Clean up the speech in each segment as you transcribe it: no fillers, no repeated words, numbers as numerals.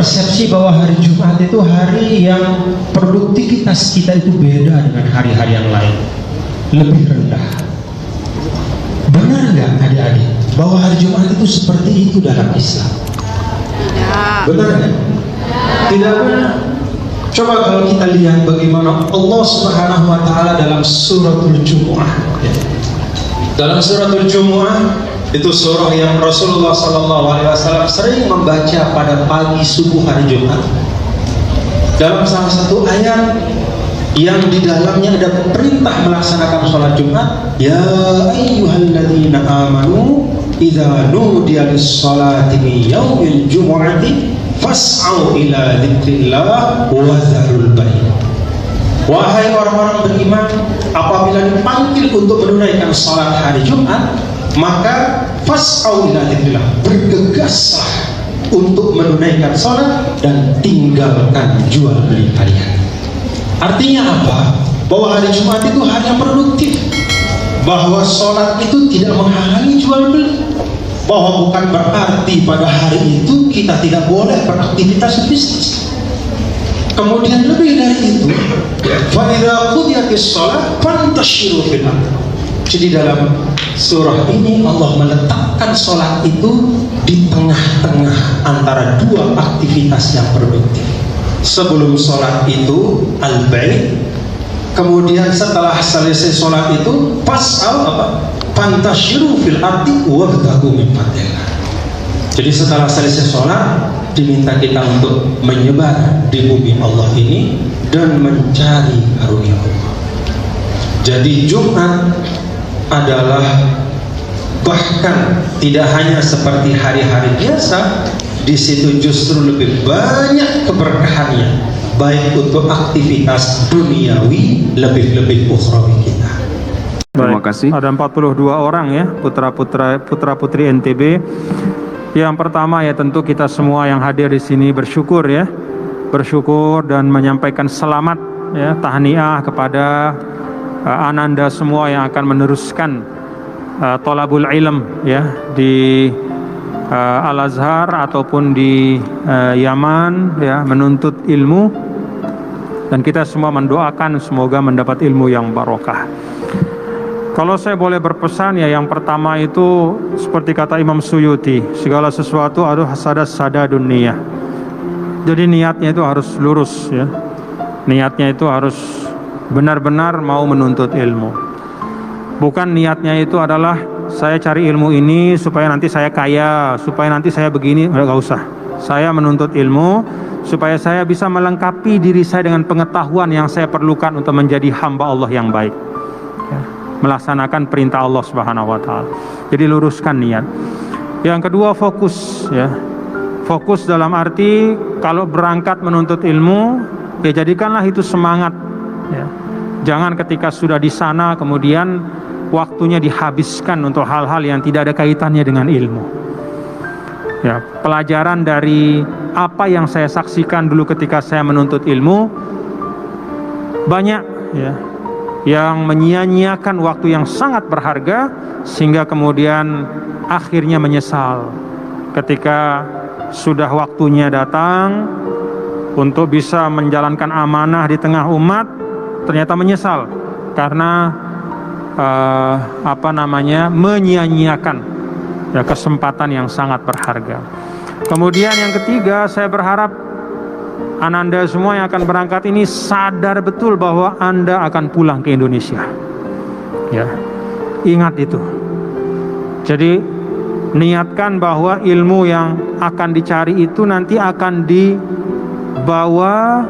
persepsi bahwa hari Jumat itu hari yang produktivitas kita itu beda dengan hari-hari yang lain, lebih rendah. Benar nggak adik-adik bahwa hari Jumat itu seperti itu dalam Islam? Benar nggak? Tidak benar. Coba kalau kita lihat bagaimana Allah Subhanahu wa Ta'ala dalam suratul Jumu'ah. Dalam suratul Jumu'ah, itu surah yang Rasulullah SAW sering membaca pada pagi subuh hari Jumat. Dalam salah satu ayat yang di dalamnya ada perintah melaksanakan sholat Jumat, ya ayyuhalladzina amanu idza nudiya lis-sholati min yaumil jumu'ati fas'au ila dzikrillah wa dzarul bai'. Wahai orang-orang beriman, apabila dipanggil untuk menunaikan salat hari Jumat, maka fas'au ila dzikrillah, bergegaslah untuk menunaikan salat dan tinggalkan jual beli kalian. Artinya apa? Bahwa hari Jumat itu hari yang produktif, bahwa salat itu tidak menghalangi jual beli, bahwa bukan berarti pada hari itu kita tidak boleh beraktivitas bisnis. Kemudian lebih dari itu, fa idza qudiyatis shalah fantashiru fil ardh. Jadi dalam surah ini Allah meletakkan sholat itu di tengah-tengah antara dua aktivitas yang produktif. Sebelum sholat itu al-bai', kemudian setelah selesai sholat itu fas'au fantashiru fil ardh wabtaghu min fadlillah. Jadi setelah selesai sholat diminta kita untuk menyebar di bumi Allah ini dan mencari karunia Allah. Jadi Jumat adalah bahkan tidak hanya seperti hari-hari biasa, di situ justru lebih banyak keberkahannya, baik untuk aktivitas duniawi lebih-lebih ukhrawi kita. Terima kasih. Ada 42 orang ya putra-putri NTB. Yang pertama ya tentu kita semua yang hadir di sini bersyukur ya, bersyukur dan menyampaikan selamat ya, tahniah kepada ananda semua yang akan meneruskan thalabul ilm ya di Al-Azhar ataupun di Yaman ya, menuntut ilmu, dan kita semua mendoakan semoga mendapat ilmu yang barokah. Kalau saya boleh berpesan ya, yang pertama itu seperti kata Imam Suyuti, segala sesuatu harus sada dunia. Jadi niatnya itu harus lurus ya, niatnya itu harus benar-benar mau menuntut ilmu. Bukan niatnya itu adalah saya cari ilmu ini supaya nanti saya kaya, supaya nanti saya begini, enggak usah. Saya menuntut ilmu supaya saya bisa melengkapi diri saya dengan pengetahuan yang saya perlukan untuk menjadi hamba Allah yang baik ya, melaksanakan perintah Allah Subhanahu wa Ta'ala. Jadi luruskan niat. Yang kedua, fokus ya. Fokus dalam arti kalau berangkat menuntut ilmu ya jadikanlah itu semangat ya. Jangan ketika sudah di sana kemudian waktunya dihabiskan untuk hal-hal yang tidak ada kaitannya dengan ilmu. Ya, pelajaran dari apa yang saya saksikan dulu ketika saya menuntut ilmu, banyak ya yang menyia-nyiakan waktu yang sangat berharga sehingga kemudian akhirnya menyesal ketika sudah waktunya datang untuk bisa menjalankan amanah di tengah umat, ternyata menyesal karena menyia-nyiakan ya, kesempatan yang sangat berharga. Kemudian yang ketiga, saya berharap ananda semua yang akan berangkat ini sadar betul bahwa Anda akan pulang ke Indonesia. Ya, ingat itu. Jadi niatkan bahwa ilmu yang akan dicari itu nanti akan dibawa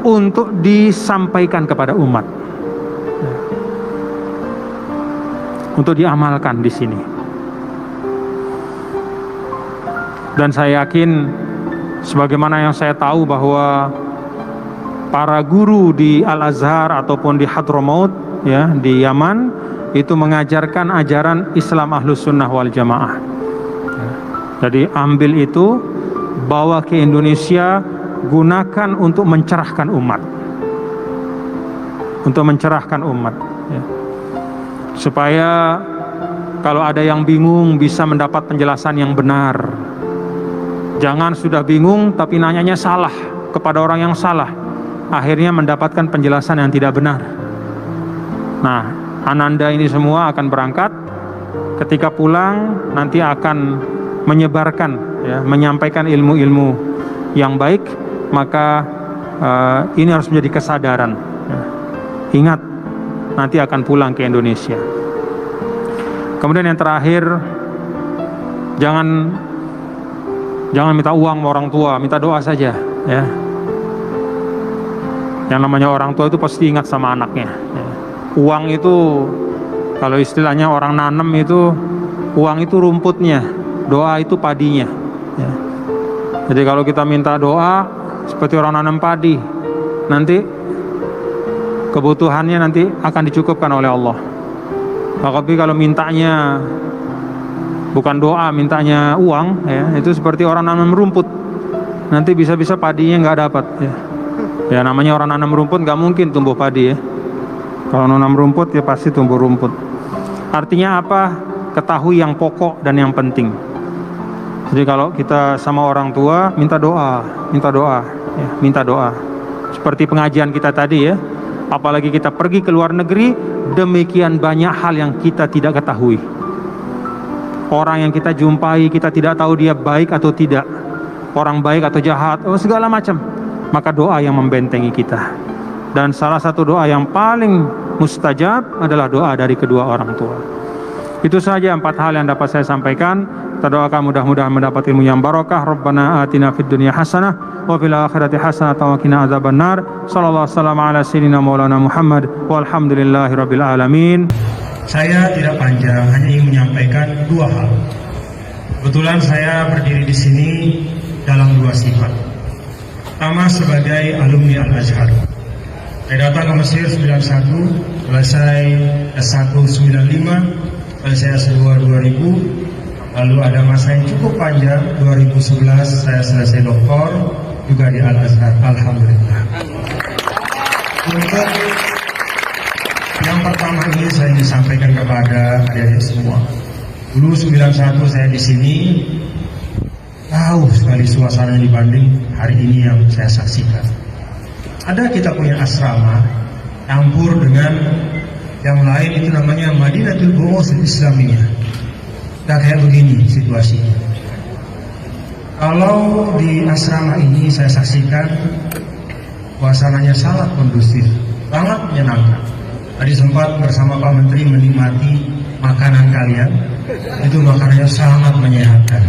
untuk disampaikan kepada umat, ya, untuk diamalkan di sini. Dan saya yakin, sebagaimana yang saya tahu bahwa para guru di Al-Azhar ataupun di Hadramaut ya, di Yaman itu mengajarkan ajaran Islam Ahlus Sunnah wal Jamaah ya. Jadi ambil itu, bawa ke Indonesia, gunakan untuk mencerahkan umat, untuk mencerahkan umat ya. Supaya kalau ada yang bingung bisa mendapat penjelasan yang benar Jangan sudah bingung tapi nanyanya salah kepada orang yang salah, akhirnya mendapatkan penjelasan yang tidak benar. Nah, Ananda ini semua akan berangkat. Ketika pulang nanti akan menyebarkan, ya, menyampaikan ilmu-ilmu yang baik. Maka ini harus menjadi kesadaran, ya. Ingat, nanti akan pulang ke Indonesia. Kemudian yang terakhir, jangan minta uang sama orang tua, minta doa saja, ya. Yang namanya orang tua itu pasti ingat sama anaknya, ya. Uang itu, kalau istilahnya orang nanam itu, uang itu rumputnya, doa itu padinya, ya. Jadi kalau kita minta doa seperti orang nanam padi, nanti kebutuhannya nanti akan dicukupkan oleh Allah. Tapi kalau mintanya bukan doa, mintanya uang, ya, itu seperti orang nanam rumput, nanti bisa-bisa padinya nggak dapat, ya. Ya namanya orang nanam rumput nggak mungkin tumbuh padi, ya. Kalau nanam rumput ya pasti tumbuh rumput. Artinya apa? Ketahui yang pokok dan yang penting. Jadi kalau kita sama orang tua minta doa, ya, minta doa. Seperti pengajian kita tadi, ya. Apalagi kita pergi ke luar negeri, demikian banyak hal yang kita tidak ketahui. Orang yang kita jumpai, kita tidak tahu dia baik atau tidak, orang baik atau jahat, segala macam. Maka doa yang membentengi kita. Dan salah satu doa yang paling mustajab adalah doa dari kedua orang tua. Itu saja 4 hal yang dapat saya sampaikan. Kita doakan mudah-mudahan mendapat ilmu yang barokah. Rabbana atina fid dunya hasanah wa fil akhirati hasanah wa qina adzabannar. Sallallahu alaihi wasallam ala sayyidina maulana Muhammad walhamdulillahirabbil alamin. Saya tidak panjang, hanya ingin menyampaikan 2 hal. Kebetulan saya berdiri di sini dalam 2 sifat. Pertama, sebagai alumni Al-Azhar. Saya datang ke Mesir 91, selesai S1 95, selesai S2 2000, lalu ada masa yang cukup panjang, 2011 saya selesai doktor, juga di Al-Azhar, alhamdulillah. Untuk yang pertama ini saya ingin sampaikan kepada adik-adik semua. Dulu 91 saya di sini, tahu sekali suasana dibanding hari ini yang saya saksikan. Ada kita punya asrama campur dengan yang lain, itu namanya Madinatul Bu'uts Islamiyah. Nah kayak begini situasinya. Kalau di asrama ini saya saksikan suasananya sangat kondusif, sangat menyenangkan. Tadi sempat bersama Pak Menteri menikmati makanan kalian, itu makanannya sangat menyehatkan.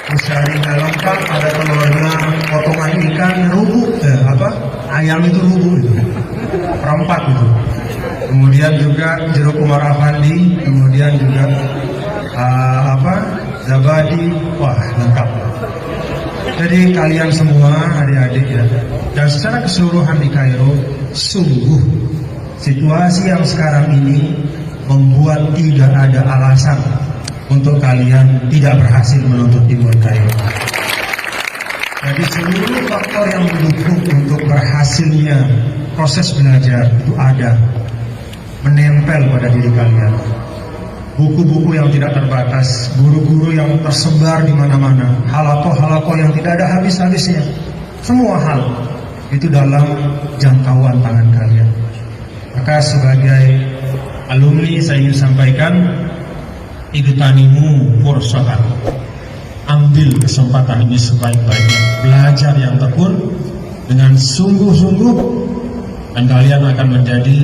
Seharinya lengkap, ada telurnya, potongan ikan, rubuh, ayam itu rubuh itu, perempat itu. Kemudian juga jeruk Umar Afandi, kemudian juga zabadi, wah lengkap. Jadi kalian semua adik-adik, ya, dan secara keseluruhan di Kairo, sungguh situasi yang sekarang ini membuat tidak ada alasan untuk kalian tidak berhasil menuntut ilmu Kairo. Jadi seluruh faktor yang mendukung untuk berhasilnya proses belajar itu ada, menempel pada diri kalian. Buku-buku yang tidak terbatas, guru-guru yang tersebar di mana-mana, halaqah-halaqah yang tidak ada habis-habisnya. Semua hal itu dalam jangkauan tangan kalian. Maka sebagai alumni saya ingin sampaikan, igtanimu fursahan, ambil kesempatan ini sebaik-baiknya, belajar yang tekun dengan sungguh-sungguh, dan kalian akan menjadi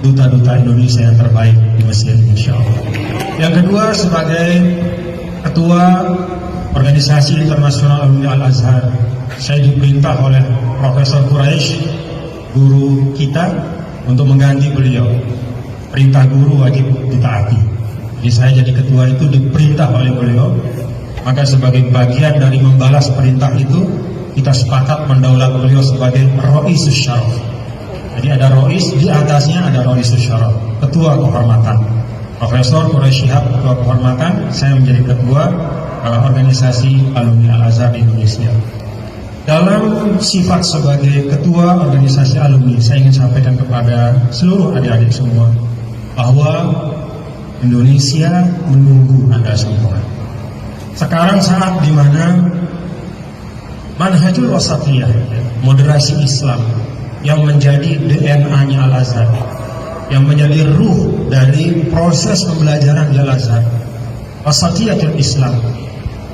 duta-duta Indonesia yang terbaik di Mesir, insya Allah. Yang kedua, sebagai ketua organisasi internasional alumni Al-Azhar, saya diperintah oleh Profesor Quraisy, guru kita, untuk mengganti beliau. Perintah guru wajib ditaati. Jadi saya jadi ketua itu diperintah oleh beliau. Maka sebagai bagian dari membalas perintah itu, kita sepakat mendaulat beliau sebagai Roisus Syaraf. Jadi ada Rois, di atasnya ada Roisus Syaraf, ketua kehormatan. Profesor Quraisy Shihab, ketua kehormatan, saya menjadi ketua organisasi alumni Al-Azhar di Indonesia. Dalam sifat sebagai ketua organisasi alumni, saya ingin sampaikan kepada seluruh adik-adik semua bahwa Indonesia menunggu Anda semua. Sekarang saat di mana manhajul wasatiyah, moderasi Islam yang menjadi DNA-nya Al-Azhar, yang menjadi ruh dari proses pembelajaran di Al-Azhar, wasatiyatul Islam,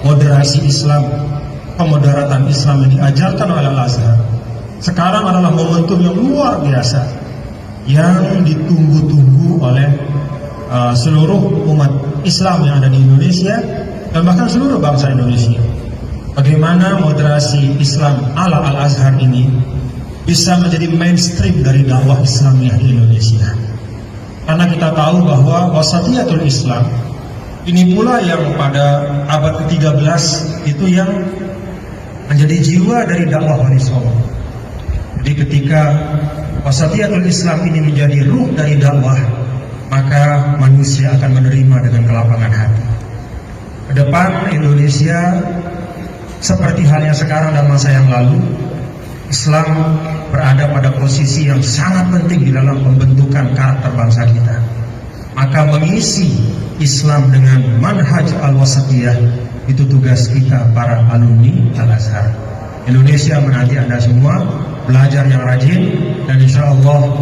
moderasi Islam, pemoderatan Islam yang diajarkan oleh Al-Azhar, sekarang adalah momentum yang luar biasa yang ditunggu-tunggu oleh seluruh umat Islam yang ada di Indonesia dan bahkan seluruh bangsa Indonesia. Bagaimana moderasi Islam ala Al-Azhar ini bisa menjadi mainstream dari dakwah Islamiyah di Indonesia. Karena kita tahu bahwa wasatiyatul Islam ini pula yang pada abad ke-13 itu yang menjadi jiwa dari dakwah Wali Songo. Jadi ketika wasatiyatul Islam ini menjadi ruh dari dakwah, maka manusia akan menerima dengan kelapangan hati. Ke depan Indonesia seperti halnya sekarang dan masa yang lalu, Islam berada pada posisi yang sangat penting di dalam pembentukan karakter bangsa kita. Maka mengisi Islam dengan manhaj al-wasatiyah itu tugas kita para alumni Al-Azhar. Indonesia menanti Anda semua belajar yang rajin, dan insya Allah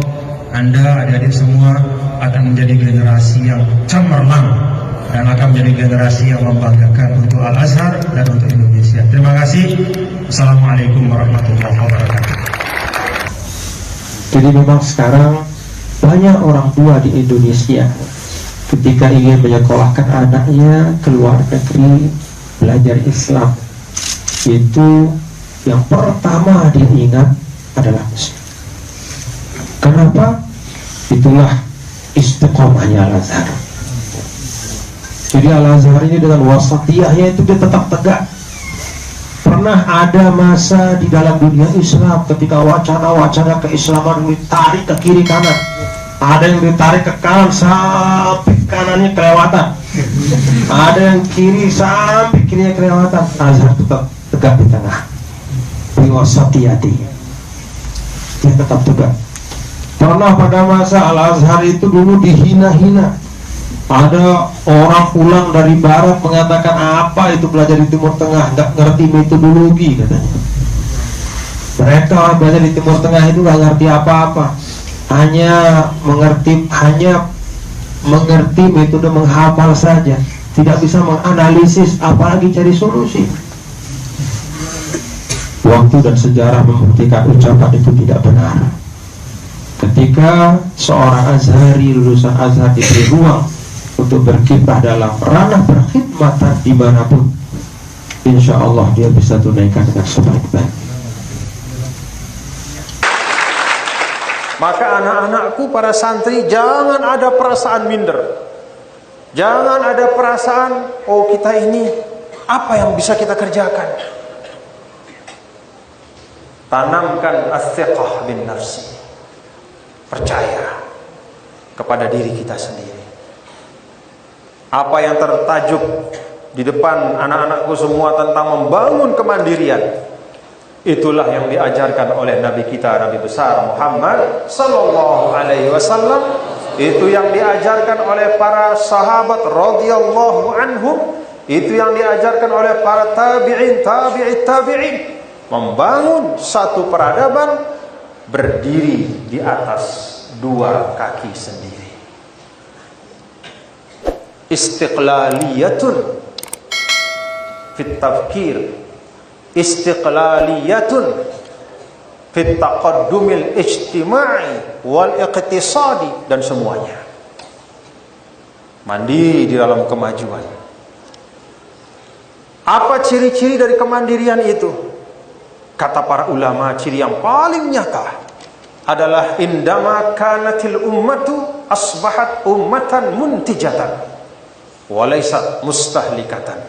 Anda adik-adik semua akan menjadi generasi yang cemerlang dan akan menjadi generasi yang membanggakan untuk Al-Azhar dan untuk Indonesia. Terima kasih. Assalamualaikum warahmatullahi wabarakatuh. Jadi memang sekarang banyak orang tua di Indonesia ketika ingin menyekolahkan anaknya ke luar negeri belajar Islam, itu yang pertama dia ingat adalah Muslim. Kenapa? Itulah istiqomahnya Al-Azhar. Jadi Al-Azhar ini dengan wasatiyahnya itu dia tetap tegak. Pernah ada masa di dalam dunia Islam ketika wacana-wacana keislaman ditarik ke kiri kanan, ada yang ditarik ke kanan sampai kanannya kelewatan, ada yang kiri sampai kirinya kelewatan. Al-Azhar tetap tegak di tengah, di wasatiyati, dia tetap tegak. Pernah pada masa Al-Azhar itu dulu dihina-hina. Ada orang pulang dari barat mengatakan, apa itu belajar di Timur Tengah, nggak ngerti metodologi katanya. Mereka belajar di Timur Tengah itu nggak ngerti apa-apa, hanya mengerti metode menghafal saja, tidak bisa menganalisis apalagi cari solusi. Waktu dan sejarah membuktikan ucapan itu tidak benar. Ketika seorang Azhari, lulusan Azhar, diberi ruang untuk berkiprah dalam ranah berkhidmatan dimanapun, insya Allah dia bisa tunaikan dengan sebaik-baiknya. Maka anak-anakku, para santri, jangan ada perasaan minder, jangan ada perasaan oh kita ini apa yang bisa kita kerjakan. Tanamkan as-thiqah bin nafsi, percaya kepada diri kita sendiri. Apa yang tertajuk di depan anak-anakku semua tentang membangun kemandirian, itulah yang diajarkan oleh Nabi kita, Nabi besar Muhammad sallallahu alaihi wasallam. Itu yang diajarkan oleh para sahabat radhiyallahu anhum, itu yang diajarkan oleh para tabi'in, tabi'in. Membangun satu peradaban berdiri di atas dua kaki sendiri. Istiqlaliyatun fit tafkir, istiqlaliyatun fit taqaddumil ijtima'i wal iqtisadi, dan semuanya mandiri di dalam kemajuan. Apa ciri-ciri dari kemandirian itu? Kata para ulama, ciri yang paling nyata adalah indama kanatil ummatu asbahat ummatan muntijatan walaysat mustahlikatan.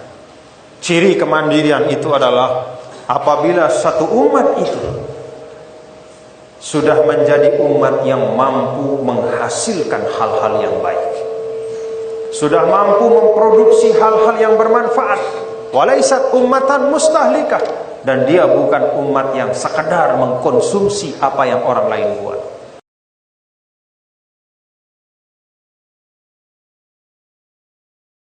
Ciri kemandirian itu adalah apabila satu umat itu sudah menjadi umat yang mampu menghasilkan hal-hal yang baik, sudah mampu memproduksi hal-hal yang bermanfaat, walaysat ummatan mustahlikah, dan dia bukan umat yang sekedar mengkonsumsi apa yang orang lain buat.